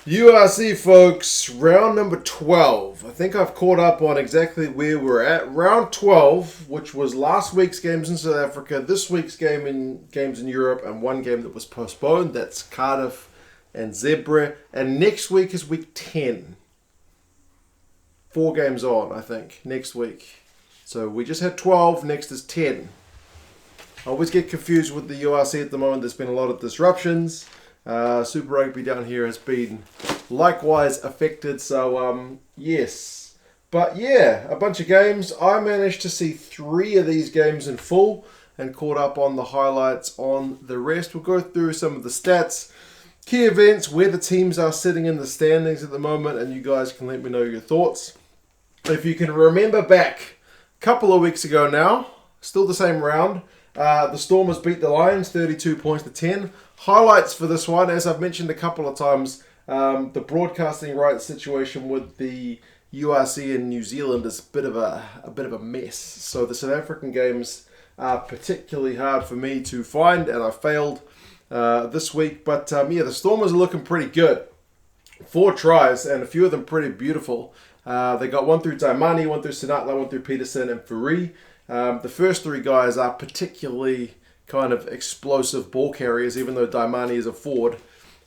URC, folks, round number 12. I think I've caught up on exactly where we're at. Round 12, which was last week's games in South Africa, this week's games in Europe, and one game that was postponed. That's Cardiff and Zebre. And next week is week 10. 4 games on, I think, next week. So we just had 12, next is 10. I always get confused with the URC at the moment. There's been a lot of disruptions. Super Rugby down here has been likewise affected, so yes. But yeah, a bunch of games. I managed to see 3 of these games in full and caught up on the highlights on the rest. We'll go through some of the stats, key events, where the teams are sitting in the standings at the moment, and you guys can let me know your thoughts. If you can remember back a couple of weeks ago now, still the same round, the Stormers beat the Lions 32 points to 10. Highlights for this one, as I've mentioned a couple of times, the broadcasting rights situation with the URC in New Zealand is a bit of a mess. So the South African games are particularly hard for me to find, and I failed this week. But yeah, the Stormers are looking pretty good. 4 tries, and a few of them pretty beautiful. They got 1 through Daimani, 1 through Sinatla, 1 through Peterson and Fourie. The first 3 guys are particularly kind of explosive ball carriers, even though Daimani is a forward.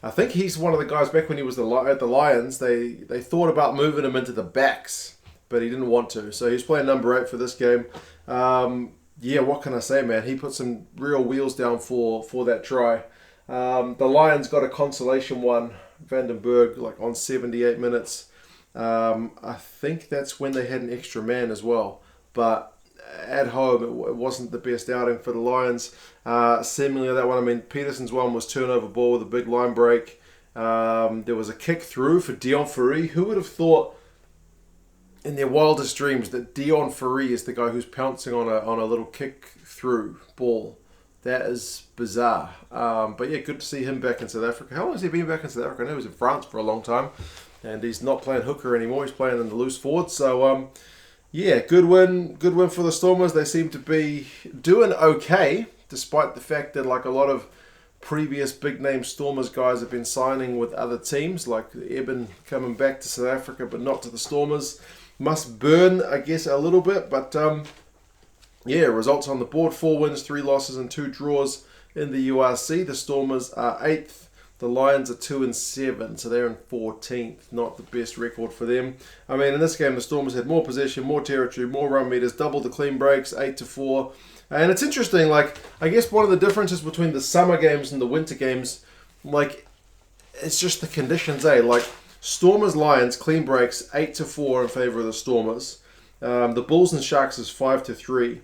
I think he's one of the guys back when he was at the Lions. They thought about moving him into the backs, but he didn't want to. So he's playing number 8 for this game. Yeah, what can I say, man? He put some real wheels down for that try. The Lions got a consolation one, Vandenberg, like on 78 minutes. I think that's when they had an extra man as well. But at home, it wasn't the best outing for the Lions. Seemingly that one, I mean, Peterson's one was turnover ball with a big line break. There was a kick through for Deon Fourie. Who would have thought in their wildest dreams that Deon Fourie is the guy who's pouncing on a little kick through ball? That is bizarre. But yeah, good to see him back in South Africa. How long has he been back in South Africa? I know he was in France for a long time. And he's not playing hooker anymore. He's playing in the loose forward. So, yeah, good win for the Stormers. They seem to be doing okay, despite the fact that like a lot of previous big-name Stormers guys have been signing with other teams, like Eben coming back to South Africa, but not to the Stormers. Must burn, I guess, a little bit. But, yeah, results on the board. 4 wins, 3 losses, and 2 draws in the URC. The Stormers are 8th. The Lions are 2 and 7, so they're in 14th. Not the best record for them. I mean, in this game, the Stormers had more possession, more territory, more run meters, doubled the clean breaks, 8-4. And it's interesting, like, I guess one of the differences between the summer games and the winter games, like, it's just the conditions, eh? Like, Stormers, Lions, clean breaks, 8-4 in favor of the Stormers. The Bulls and Sharks is 5-3.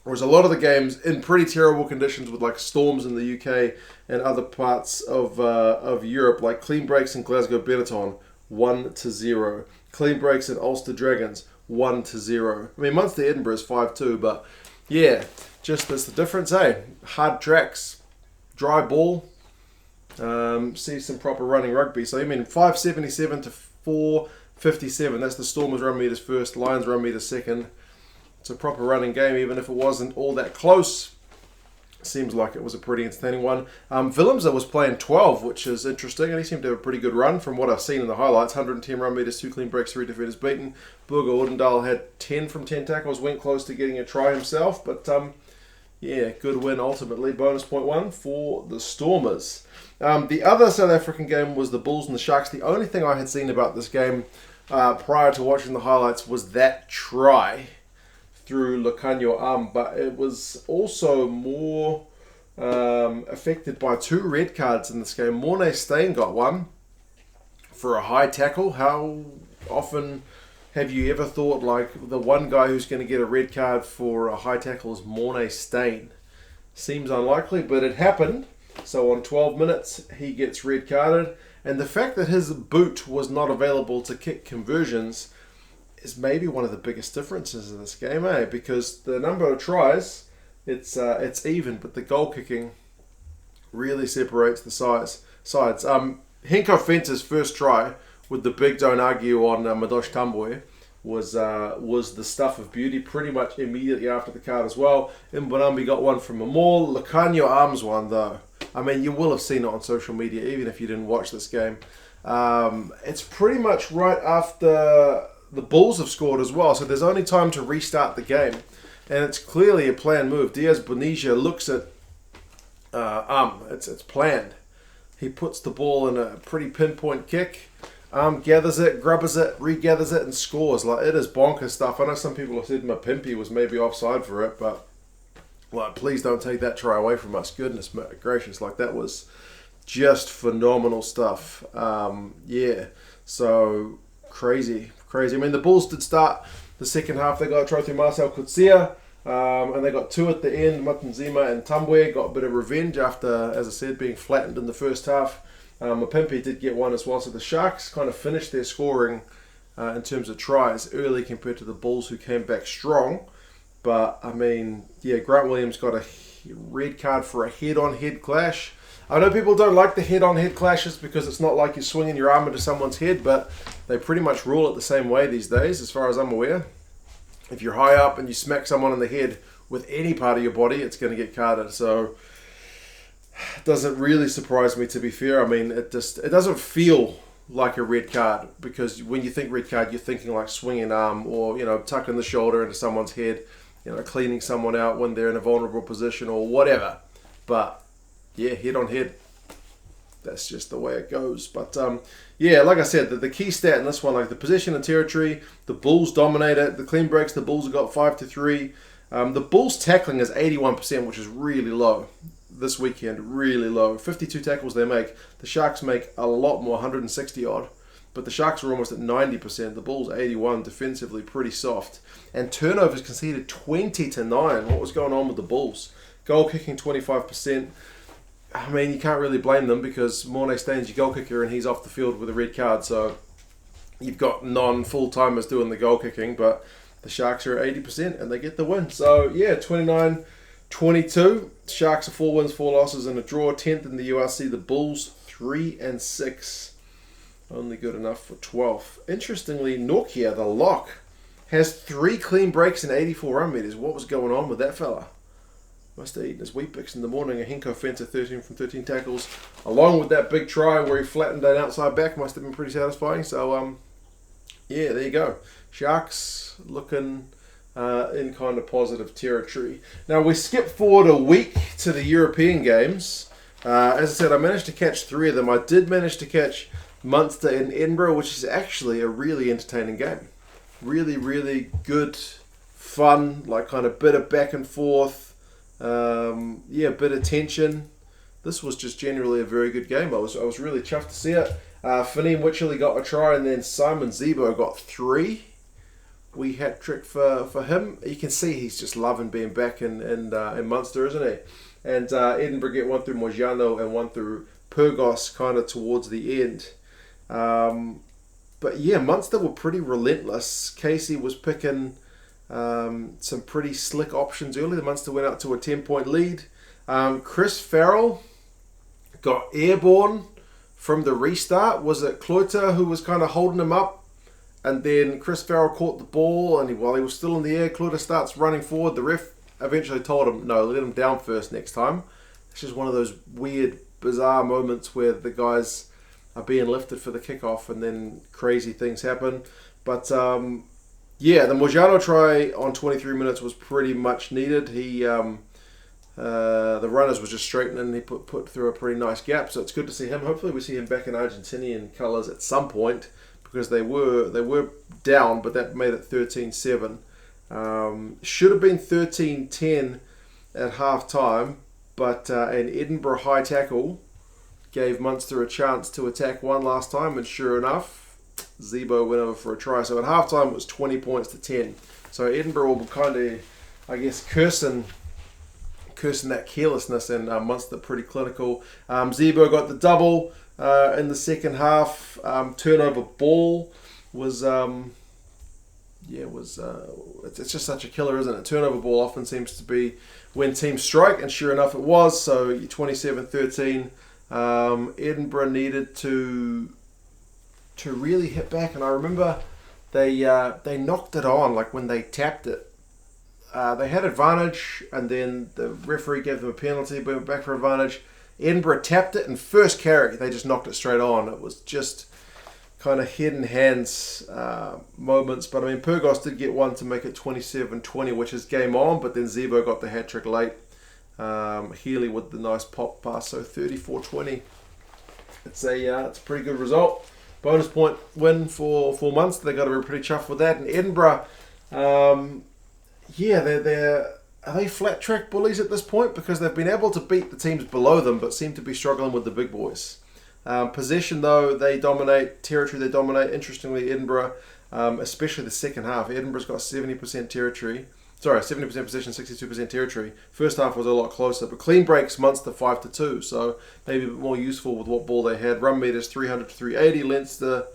Whereas a lot of the games in pretty terrible conditions with like storms in the UK and other parts of Europe, like clean breaks in Glasgow Benetton, 1-0. Clean breaks in Ulster Dragons, 1-0. I mean, Munster Edinburgh is 5-2, but yeah, just that's the difference, eh? Hard tracks, dry ball, see some proper running rugby. So I mean, 577 to 457. That's the Stormers run meters first, Lions run meters second. It's a proper running game, even if it wasn't all that close. Seems like it was a pretty entertaining one. BULvSHA was playing 12, which is interesting, and he seemed to have a pretty good run from what I've seen in the highlights. 110 run meters, 2 clean breaks, 3 defenders beaten. Burger Ordendale had 10 from 10 tackles, went close to getting a try himself, but yeah, good win ultimately. Bonus point 1 for the Stormers. The other South African game was the Bulls and the Sharks. The only thing I had seen about this game prior to watching the highlights was that try through Lekanyo but it was also more affected by 2 red cards in this game. Mornay Steyn got one for a high tackle. How often have you ever thought like the one guy who's going to get a red card for a high tackle is Mornay Steyn? Seems unlikely, but it happened. So on 12 minutes, he gets red carded. And the fact that his boot was not available to kick conversions is maybe one of the biggest differences in this game, eh? Because the number of tries, it's even, but the goal kicking really separates the sides. Henko Fenter's first try with the big don't argue on Madosh Tamboy was the stuff of beauty pretty much immediately after the card as well. Mbonambi got one from Amor. Lekanyo Arms one though. I mean, you will have seen it on social media, even if you didn't watch this game. It's pretty much right after the Bulls have scored as well, so there's only time to restart the game. And it's clearly a planned move. Diaz Bonija looks at it's planned. He puts the ball in a pretty pinpoint kick, gathers it, grubbers it, regathers it, and scores. Like, it is bonkers stuff. I know some people have said Mapimpi was maybe offside for it, but like, please don't take that try away from us. Goodness gracious, like, that was just phenomenal stuff. Yeah, so crazy. I mean, the Bulls did start the second half. They got a try through Marcel Kutsia, and they got two at the end. Matanzima and Tambwe got a bit of revenge after, as I said, being flattened in the first half. Mapimpi did get one as well. So the Sharks kind of finished their scoring in terms of tries early compared to the Bulls, who came back strong. But, I mean, yeah, Grant Williams got a red card for a head-on-head clash. I know people don't like the head-on-head clashes because it's not like you're swinging your arm into someone's head, but they pretty much rule it the same way these days, as far as I'm aware. If you're high up and you smack someone in the head with any part of your body, it's going to get carded. So it doesn't really surprise me, to be fair. I mean, it doesn't feel like a red card, because when you think red card, you're thinking like swinging arm or, tucking the shoulder into someone's head, cleaning someone out when they're in a vulnerable position or whatever. But yeah, head on head. That's just the way it goes. But yeah, like I said, the key stat in this one, like the possession and territory, the Bulls dominate it. The clean breaks, the Bulls have got 5-3. The Bulls tackling is 81%, which is really low this weekend. Really low. 52 tackles they make. The Sharks make a lot more, 160 odd. But the Sharks are almost at 90%. The Bulls 81, defensively pretty soft. And turnovers conceded 20-9. What was going on with the Bulls? Goal kicking 25%. I mean, you can't really blame them because Mornay Staines your goal kicker and he's off the field with a red card. So you've got non-full-timers doing the goal kicking, but the Sharks are at 80% and they get the win. So yeah, 29-22. Sharks are 4 wins, 4 losses and a draw. 10th in the URC. The Bulls 3-6. Only good enough for 12th. Interestingly, Nokia, the lock, has 3 clean breaks and 84 run meters. What was going on with that fella? Must have eaten his Weet-Bix in the morning. A Henko Fencer 13 from 13 tackles. Along with that big try where he flattened an outside back. Must have been pretty satisfying. So, yeah, there you go. Sharks looking in kind of positive territory. Now, we skip forward a week to the European games. As I said, I managed to catch 3 of them. I did manage to catch Munster in Edinburgh, which is actually a really entertaining game. Really, really good, fun, like kind of bit of back and forth. Yeah, bit of tension. This was just generally a very good game. I was really chuffed to see it. Fahneem Wycherley got a try, and then Simon Zebre got 3. Wee hat trick for him. You can see he's just loving being back in Munster, isn't he? And Edinburgh get 1 through Mojano and 1 through Purgos kind of towards the end. But yeah, Munster were pretty relentless. Casey was picking some pretty slick options early. The Munster went out to a 10-point lead. Chris Farrell got airborne from the restart. Was it Cloyter who was kind of holding him up? And then Chris Farrell caught the ball, and while he was still in the air, Cloyter starts running forward. The ref eventually told him, no, let him down first next time. It's just one of those weird, bizarre moments where the guys are being lifted for the kickoff and then crazy things happen. But yeah, the Mojano try on 23 minutes was pretty much needed. He, the runners was just straightening and he put through a pretty nice gap. So it's good to see him. Hopefully we see him back in Argentinian colours at some point, because they were down, but that made it 13-7. Should have been 13-10 at half time, but an Edinburgh high tackle gave Munster a chance to attack one last time, and sure enough, Zebo went over for a try. So at halftime it was 20 points to 10. So Edinburgh will kind of, I guess, cursing that carelessness, and Munster pretty clinical. Zebo got the double in the second half. Turnover ball was, it's just such a killer, isn't it? Turnover ball often seems to be when teams strike, and sure enough it was. So 27-13. Edinburgh needed to really hit back, and I remember they knocked it on, like when they tapped it. They had advantage, and then the referee gave them a penalty, but went back for advantage, Edinburgh tapped it, and first carry, they just knocked it straight on. It was just kind of head and hands moments. But I mean, Purgos did get one to make it 27-20, which is game on, but then Zebre got the hat-trick late. Healy with the nice pop pass, so 34-20. It's a pretty good result. Bonus point win for Munster. They got to be pretty chuffed with that. And Edinburgh, are they flat track bullies at this point? Because they've been able to beat the teams below them, but seem to be struggling with the big boys. Possession, though, they dominate. Territory, they dominate. Interestingly, Edinburgh, especially the second half. Edinburgh's got 70% territory. Sorry, 70% possession, 62% territory. First half was a lot closer, but clean breaks Munster 5-2, so maybe a bit more useful with what ball they had. Run meters 300 to 380.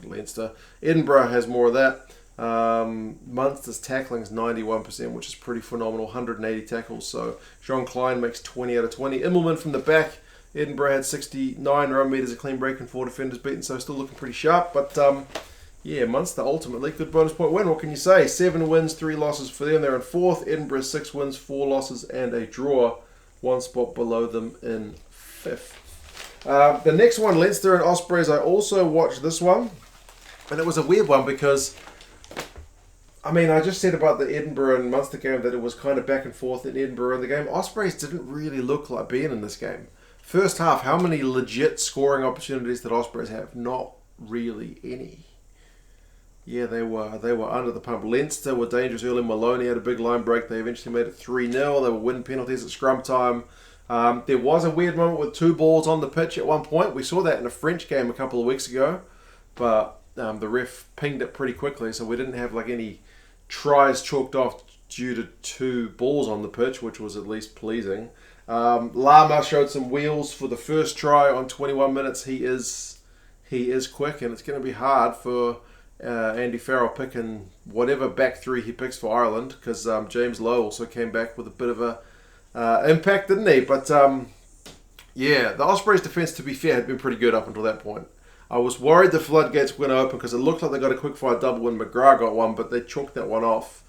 Leinster. Edinburgh has more of that. Munster's tackling is 91%, which is pretty phenomenal. 180 tackles, so Jean Klein makes 20 out of 20. Immelman from the back. Edinburgh had 69 run meters, a clean break, and 4 defenders beaten, so still looking pretty sharp. But Munster ultimately good bonus point win. What can you say? 7 wins, 3 losses for them. They're in 4th. Edinburgh 6 wins, 4 losses, and a draw. 1 spot below them in 5th. The next one, Leinster and Ospreys. I also watched this one, and it was a weird one because, I mean, I just said about the Edinburgh and Munster game that it was kind of back and forth in Edinburgh in the game. Ospreys didn't really look like being in this game. First half, how many legit scoring opportunities did Ospreys have? Not really any. Yeah, they were under the pump. Leinster were dangerous early. Maloney had a big line break. They eventually made it 3-0. They were winning penalties at scrum time. There was a weird moment with 2 balls on the pitch at one point. We saw that in a French game a couple of weeks ago. But the ref pinged it pretty quickly, so we didn't have like any tries chalked off due to 2 balls on the pitch, which was at least pleasing. Lama showed some wheels for the first try on 21 minutes. He is quick, and it's going to be hard for Andy Farrell picking whatever back 3 he picks for Ireland, because James Lowe also came back with a bit of a impact, didn't he? But the Ospreys' defence, to be fair, had been pretty good up until that point. I was worried the floodgates were going to open because it looked like they got a quick fire double when McGrath got one, but they chalked that one off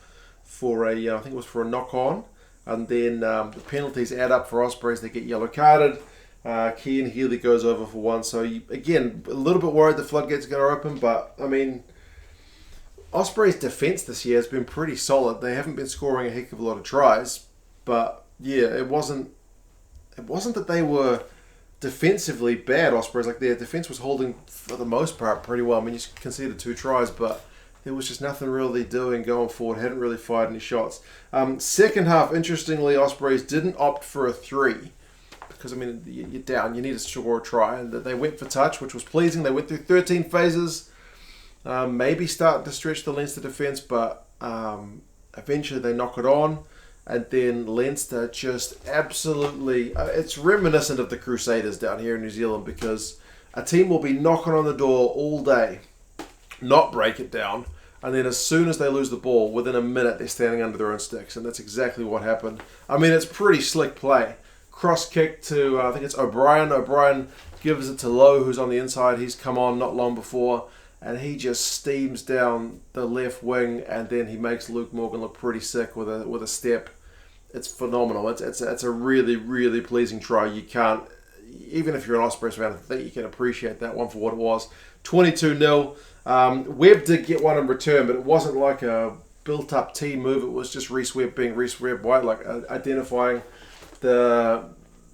for I think it was for a knock on. And then the penalties add up for Ospreys. They get yellow carded. Cian Healy goes over for 1. So, again, a little bit worried the floodgates are going to open. But, I mean, Ospreys' defence this year has been pretty solid. They haven't been scoring a heck of a lot of tries. But, yeah, it wasn't that they were defensively bad, Ospreys. Like, their defence was holding, for the most part, pretty well. I mean, you conceded 2 tries, but there was just nothing really doing going forward. Hadn't really fired any shots. Second half, interestingly, Ospreys didn't opt for a 3 because, I mean, you're down. You need to score a try. And they went for touch, which was pleasing. They went through 13 phases. Maybe starting to stretch the Leinster defence, but eventually they knock it on. And then Leinster just absolutely... it's reminiscent of the Crusaders down here in New Zealand, because a team will be knocking on the door all day, not break it down, and then as soon as they lose the ball, within a minute they're standing under their own sticks, and that's exactly what happened. I mean, it's pretty slick play. Cross kick to, I think it's O'Brien. O'Brien gives it to Lowe, who's on the inside. He's come on not long before, and he just steams down the left wing, and then he makes Luke Morgan look pretty sick with a step. It's phenomenal. It's a really, really pleasing try. You can't, even if you're an Ospreys fan, I think you can appreciate that one for what it was. 22-0. Webb did get one in return, but it wasn't like a built-up team move. It was just Reece Webb being Reece Webb, right? Like identifying the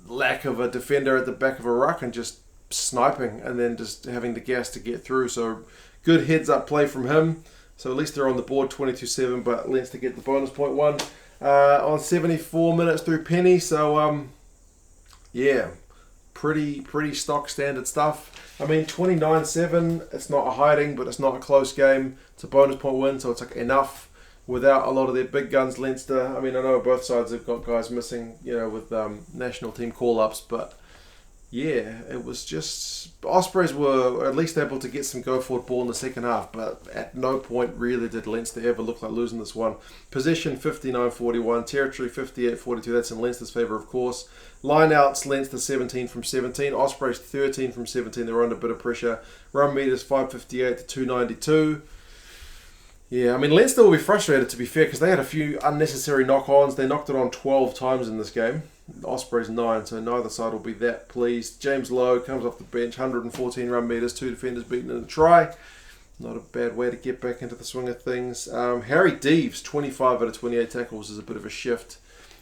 lack of a defender at the back of a ruck and just sniping, and then just having the gas to get through. So good heads-up play from him. So at least they're on the board, 22-7, but Leinster get the bonus point 1 on 74 minutes through Penny. So pretty stock standard stuff. I mean, 29-7, it's not a hiding, but it's not a close game. It's a bonus point win, so it's like enough without a lot of their big guns, Leinster. I mean, I know both sides have got guys missing, with national team call-ups, but yeah, it was just... Ospreys were at least able to get some go-forward ball in the second half, but at no point really did Leinster ever look like losing this one. Possession 59-41, territory 58-42, that's in Leinster's favour, of course. Line-outs, Leinster 17 from 17, Ospreys 13 from 17, they were under a bit of pressure. Run meters 558 to 292. Yeah, I mean, Leinster will be frustrated, to be fair, because they had a few unnecessary knock-ons. They knocked it on 12 times in this game. Ospreys 9, so neither side will be that pleased. James Lowe comes off the bench, 114 run meters, 2 defenders beaten in a try. Not a bad way to get back into the swing of things. Harry Deeves, 25 out of 28 tackles, is a bit of a shift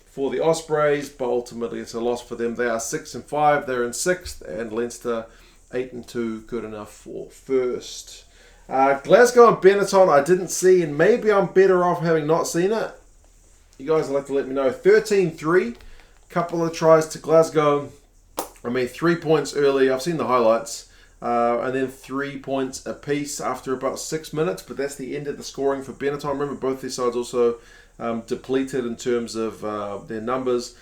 for the Ospreys, but ultimately it's a loss for them. They are 6-5, they're in 6th, and Leinster 8-2, good enough for first. Glasgow and Benetton I didn't see, and maybe I'm better off having not seen it. You guys will have to let me know. 13-3, couple of tries to Glasgow. 3 points early. I've seen the highlights. And then 3 points apiece after about 6 minutes, but that's the end of the scoring for Benetton. Remember, both these sides also depleted in terms of their numbers.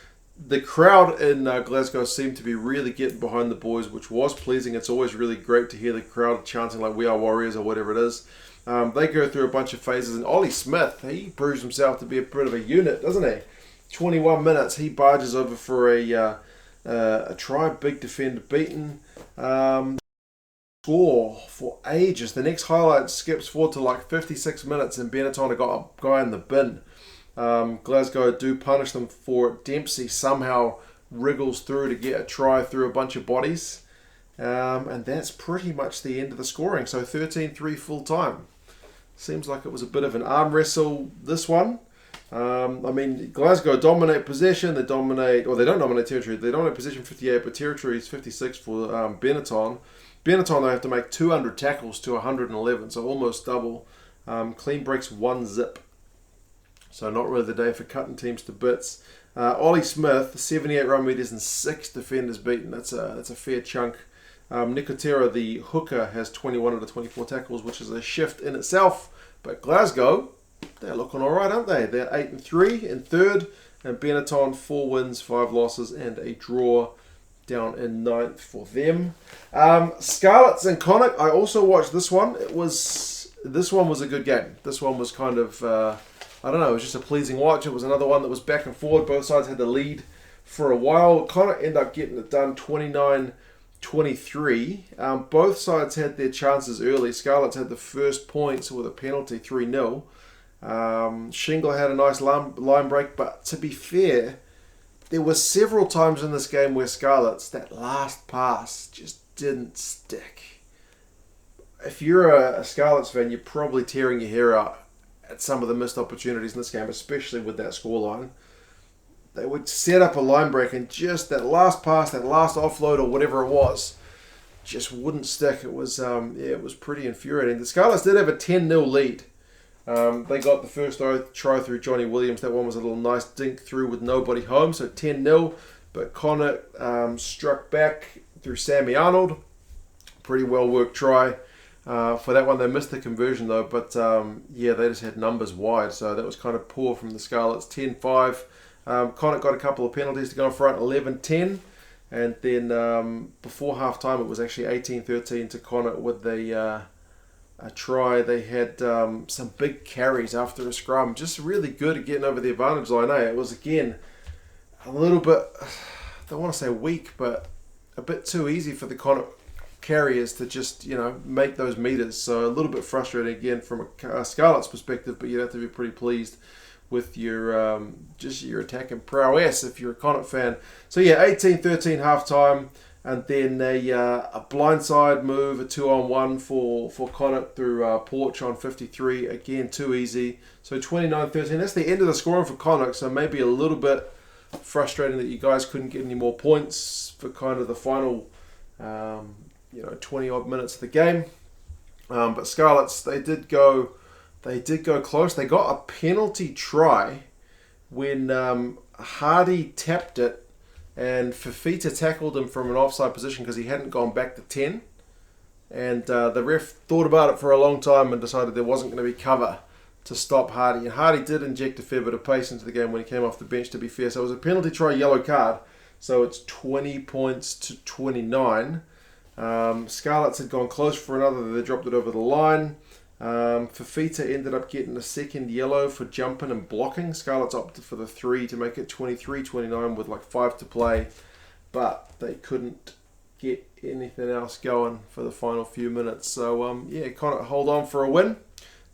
The crowd in Glasgow seemed to be really getting behind the boys, which was pleasing. It's always really great to hear the crowd chanting like "We are Warriors" or whatever it is. They go through a bunch of phases, and Ollie Smith, he proves himself to be a bit of a unit, doesn't he? 21 minutes, he barges over for a try, big defender beaten. Score for ages. The next highlight skips forward to like 56 minutes, and Benetton have got a guy in the bin. Glasgow do punish them for it. Dempsey somehow wriggles through to get a try through a bunch of bodies. And that's pretty much the end of the scoring. So 13-3 full time. Seems like it was a bit of an arm wrestle, this one. Glasgow dominate possession. They don't dominate territory. They dominate possession 58, but territory is 56 for Benetton. Benetton, they have to make 200 tackles to 111, so almost double. Clean breaks 1 zip. So not really the day for cutting teams to bits. Ollie Smith, 78 run meters and 6 defenders beaten. That's a fair chunk. Nicotera, the hooker, has 21 out of 24 tackles, which is a shift in itself. But Glasgow, they're looking all right, aren't they? They're 8-3 in third, and Benetton 4 wins, 5 losses, and a draw down in 9th for them. Scarlets and Connacht, I also watched this one. This one was a good game. This one was kind of, it was just a pleasing watch. It was another one that was back and forward. Both sides had the lead for a while. Connacht ended up getting it done 29-23. Both sides had their chances early. Scarlets had the first points with a penalty, 3-0. Shingle had a nice line break, but to be fair, there were several times in this game where Scarlets, that last pass just didn't stick. If you're a Scarlets fan, you're probably tearing your hair out at some of the missed opportunities in this game, especially with that scoreline. They would set up a line break, and just that last pass, that last offload or whatever it was, just wouldn't stick. It was it was pretty infuriating. The Scarlets did have a 10-0 lead. They got the first try through Johnny Williams. That one was a little nice dink through with nobody home, so 10-0. But Connacht struck back through Sammy Arnold. Pretty well worked try. For that one, they missed the conversion though, but they just had numbers wide, so that was kind of poor from the Scarlets. 10-5. Connacht got a couple of penalties to go in front, 11-10. And then before half-time, it was actually 18-13 to Connacht with a try. They had some big carries after a scrum. Just really good at getting over the advantage line. It was, again, a little bit, I don't want to say weak, but a bit too easy for the Connacht carriers to just, make those meters. So a little bit frustrating, again, from a Scarlet's perspective, but you'd have to be pretty pleased with your just your attacking prowess if you're a Connacht fan. So 18-13 half-time. And then a blindside move, a 2-on-1 for Connacht through Porch on 53. Again, too easy. So 29-13. That's the end of the scoring for Connacht. So maybe a little bit frustrating that you guys couldn't get any more points for kind of the final 20-odd minutes of the game. But Scarlets, they did go close. They got a penalty try when Hardy tapped it, and Fafita tackled him from an offside position because he hadn't gone back to 10. And the ref thought about it for a long time and decided there wasn't going to be cover to stop Hardy. And Hardy did inject a fair bit of pace into the game when he came off the bench, to be fair. So it was a penalty try, yellow card. So it's 20 points to 29. Scarlets had gone close for another. They dropped it over the line. Fafita ended up getting a second yellow for jumping and blocking. Scarlets opted for the 3 to make it 23-29 with like 5 to play. But they couldn't get anything else going for the final few minutes. So, Connacht hold on for a win.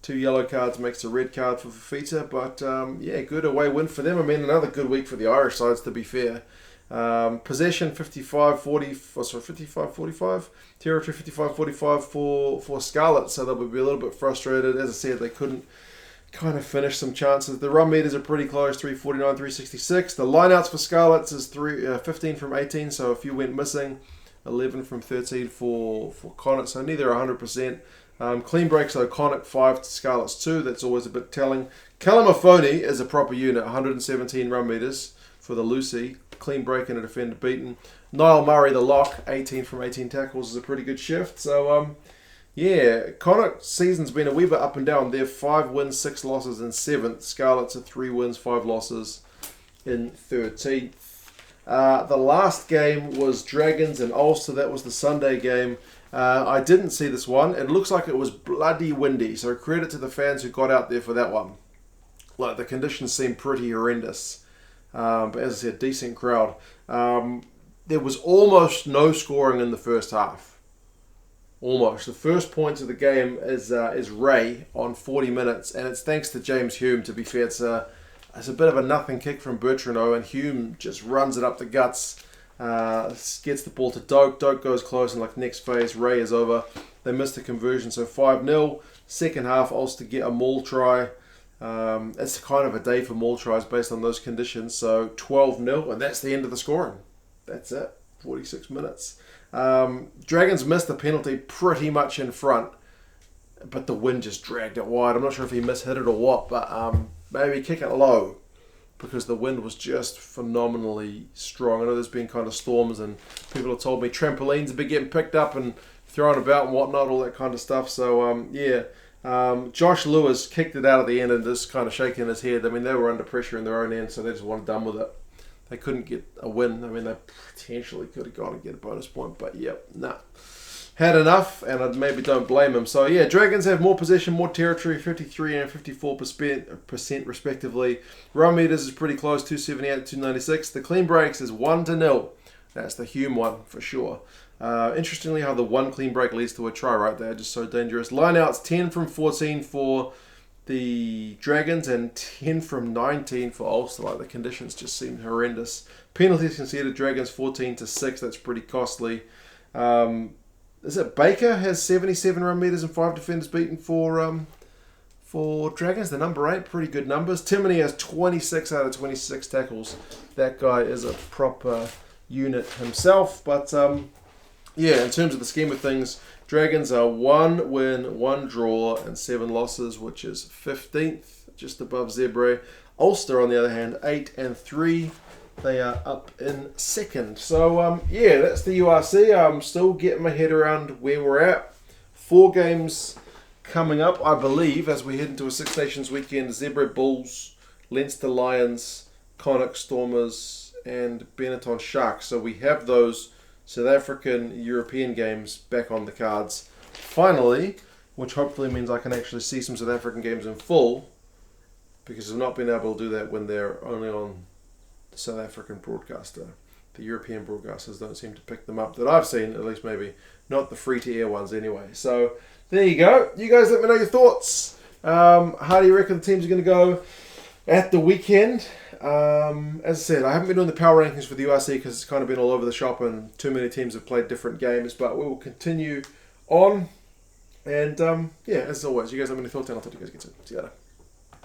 2 yellow cards makes a red card for Fafita, but yeah, good away win for them. I mean, another good week for the Irish sides, to be fair. Possession 55-45, territory 55-45 for Scarlets, so they'll be a little bit frustrated. As I said, they couldn't kind of finish some chances. The run meters are pretty close, 349, 366. The lineouts for Scarlets is 15 from 18, so a few went missing. 11 from 13 for Connacht, so neither 100%. Clean breaks, though, Connacht 5 to Scarlets 2. That's always a bit telling. Calamafoni is a proper unit, 117 run meters for the Lucy. Clean break and a defender beaten. Niall Murray, the lock, 18 from 18 tackles is a pretty good shift. So, yeah, Connacht season's been a wee bit up and down. They're 5 wins, 6 losses in 7th. Scarlets are 3 wins, 5 losses in 13th. The last game was Dragons and Ulster. That was the Sunday game. I didn't see this one. It looks like it was bloody windy, so credit to the fans who got out there for that one. Like, the conditions seemed pretty horrendous. But as I said, decent crowd. There was almost no scoring in the first half. Almost. The first points of the game is Ray on 40 minutes, and it's thanks to James Hume, to be fair. It's a bit of a nothing kick from Bertrand, and Hume just runs it up the guts. Gets the ball to Doak. Doak goes close, and like next phase, Ray is over. They missed the conversion, so 5-0. Second half, Ulster get a maul try. It's kind of a day for maul tries based on those conditions. So 12-0, and that's the end of the scoring. That's it. 46 minutes. Dragons missed the penalty pretty much in front, but the wind just dragged it wide. I'm not sure if he mishit it or what, but maybe kick it low, because the wind was just phenomenally strong. I know there's been kind of storms, and people have told me trampolines have been getting picked up and thrown about and whatnot, all that kind of stuff. So, yeah. Josh Lewis kicked it out at the end and just kind of shaking his head. I mean, they were under pressure in their own end, so they just wanted done with it. They couldn't get a win. I mean, they potentially could have gone and get a bonus point, but yep, nah. Had enough, and I maybe don't blame him. So yeah, Dragons have more possession, more territory, 53 and 54% respectively. Run meters is pretty close, 278 to 296. The clean breaks is 1-0. That's the Hume one for sure. Interestingly, how the one clean break leads to a try right there, just so dangerous. Lineouts 10 from 14 for the Dragons and 10 from 19 for Ulster. Like, the conditions just seem horrendous. Penalties conceded, Dragons 14 to 6. That's pretty costly. Is it Baker has 77 run meters and 5 defenders beaten for Dragons? The number 8, pretty good numbers. Timoney has 26 out of 26 tackles. That guy is a proper unit himself. But yeah, in terms of the scheme of things, Dragons are 1 win, 1 draw, and 7 losses, which is 15th, just above Zebre. Ulster, on the other hand, 8 and 3. They are up in second. So, yeah, that's the URC. I'm still getting my head around where we're at. 4 games coming up, I believe, as we head into a Six Nations weekend. Zebre Bulls, Leinster Lions, Connacht Stormers, and Benetton Sharks. So we have those South African European games back on the cards finally, which hopefully means I can actually see some South African games in full, because I've not been able to do that when they're only on the South African broadcaster. The European broadcasters don't seem to pick them up that I've seen, at least maybe not the free-to-air ones anyway. So there you go. You guys let me know your thoughts. How do you reckon the teams are going to go at the weekend? As I said, I haven't been doing the power rankings for the URC because it's kind of been all over the shop and too many teams have played different games, but we will continue on. And yeah, as always, you guys let me know your thoughts, and I'll talk to you guys again soon. See you later.